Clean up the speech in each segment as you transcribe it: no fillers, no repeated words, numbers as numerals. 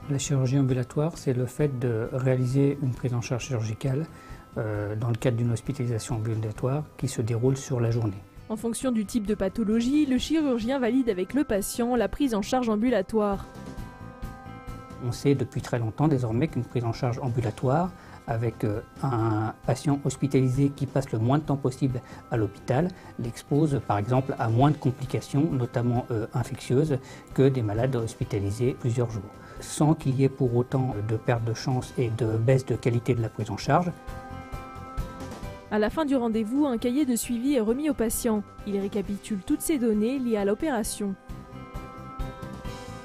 La chirurgie ambulatoire, c'est le fait de réaliser une prise en charge chirurgicale dans le cadre d'une hospitalisation ambulatoire qui se déroule sur la journée. En fonction du type de pathologie, le chirurgien valide avec le patient la prise en charge ambulatoire. On sait depuis très longtemps désormais qu'une prise en charge ambulatoire avec un patient hospitalisé qui passe le moins de temps possible à l'hôpital l'expose par exemple à moins de complications, notamment infectieuses, que des malades hospitalisés plusieurs jours, sans qu'il y ait pour autant de perte de chance et de baisse de qualité de la prise en charge. À la fin du rendez-vous, un cahier de suivi est remis au patient. Il récapitule toutes ces données liées à l'opération.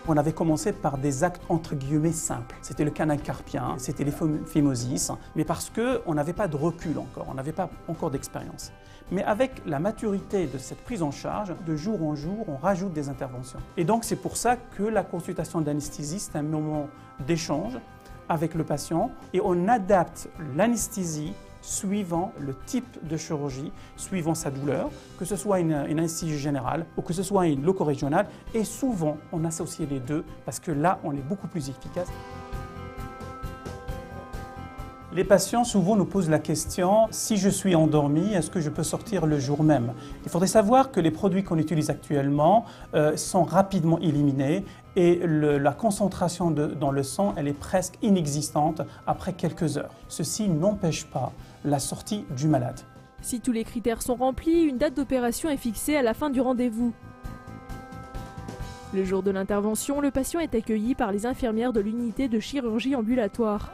On avait commencé par des actes entre guillemets simples. C'était le canal carpien, c'était les phimosis, mais parce qu'on n'avait pas de recul encore, on n'avait pas encore d'expérience. Mais avec la maturité de cette prise en charge, de jour en jour, on rajoute des interventions. Et donc c'est pour ça que la consultation d'anesthésiste est un moment d'échange avec le patient et on adapte l'anesthésie suivant le type de chirurgie, suivant sa douleur, que ce soit une anesthésie générale ou que ce soit une loco-régionale. Et souvent, on associe les deux parce que là, on est beaucoup plus efficace. Les patients souvent nous posent la question, si je suis endormi, est-ce que je peux sortir le jour même? Il faudrait savoir que les produits qu'on utilise actuellement sont rapidement éliminés et la concentration dans le sang, elle est presque inexistante après quelques heures. Ceci n'empêche pas la sortie du malade. Si tous les critères sont remplis, une date d'opération est fixée à la fin du rendez-vous. Le jour de l'intervention, le patient est accueilli par les infirmières de l'unité de chirurgie ambulatoire.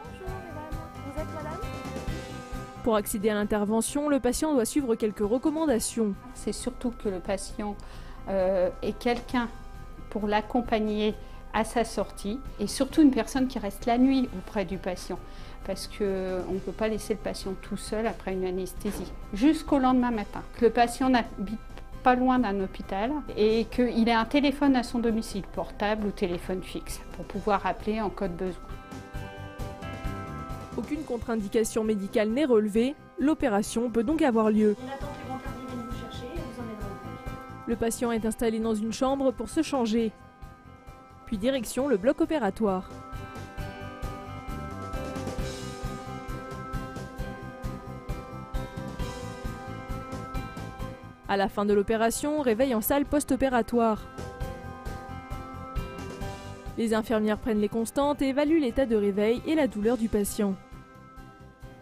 Pour accéder à l'intervention, le patient doit suivre quelques recommandations. C'est surtout que le patient ait quelqu'un pour l'accompagner à sa sortie et surtout une personne qui reste la nuit auprès du patient parce qu'on ne peut pas laisser le patient tout seul après une anesthésie jusqu'au lendemain matin. Que le patient n'habite pas loin d'un hôpital et qu'il ait un téléphone à son domicile, portable ou téléphone fixe, pour pouvoir appeler en cas de besoin. Aucune contre-indication médicale n'est relevée, l'opération peut donc avoir lieu. Le patient est installé dans une chambre pour se changer. Puis direction le bloc opératoire. À la fin de l'opération, réveil en salle post-opératoire. Les infirmières prennent les constantes et évaluent l'état de réveil et la douleur du patient.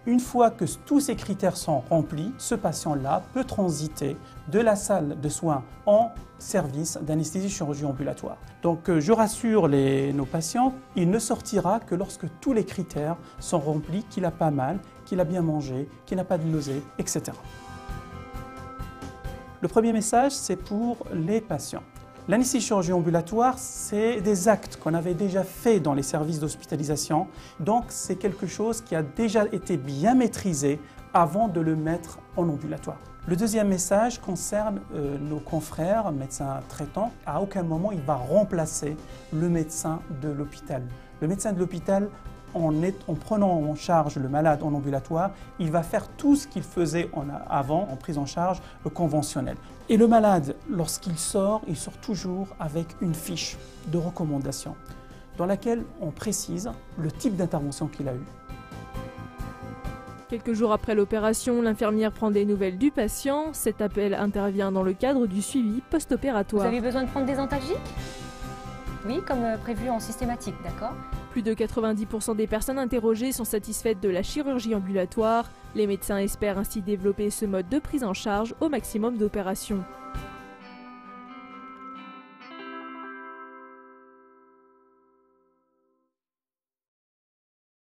Une fois que tous ces critères sont remplis, ce patient-là peut transiter de la salle de soins en service d'anesthésie-chirurgie ambulatoire. Donc je rassure nos patients, il ne sortira que lorsque tous les critères sont remplis, qu'il a pas mal, qu'il a bien mangé, qu'il n'a pas de nausées, etc. Le premier message, c'est pour les patients. L'anesthésie-chirurgie ambulatoire, c'est des actes qu'on avait déjà faits dans les services d'hospitalisation. Donc, c'est quelque chose qui a déjà été bien maîtrisé avant de le mettre en ambulatoire. Le deuxième message concerne nos confrères médecins traitants. À aucun moment, il va remplacer le médecin de l'hôpital. Le médecin de l'hôpital, en prenant en charge le malade en ambulatoire, il va faire tout ce qu'il faisait avant en prise en charge conventionnelle. Et le malade, lorsqu'il sort, il sort toujours avec une fiche de recommandation dans laquelle on précise le type d'intervention qu'il a eu. Quelques jours après l'opération, l'infirmière prend des nouvelles du patient. Cet appel intervient dans le cadre du suivi post-opératoire. Vous avez besoin de prendre des antalgiques? Oui, comme prévu en systématique, d'accord. Plus de 90% des personnes interrogées sont satisfaites de la chirurgie ambulatoire. Les médecins espèrent ainsi développer ce mode de prise en charge au maximum d'opérations.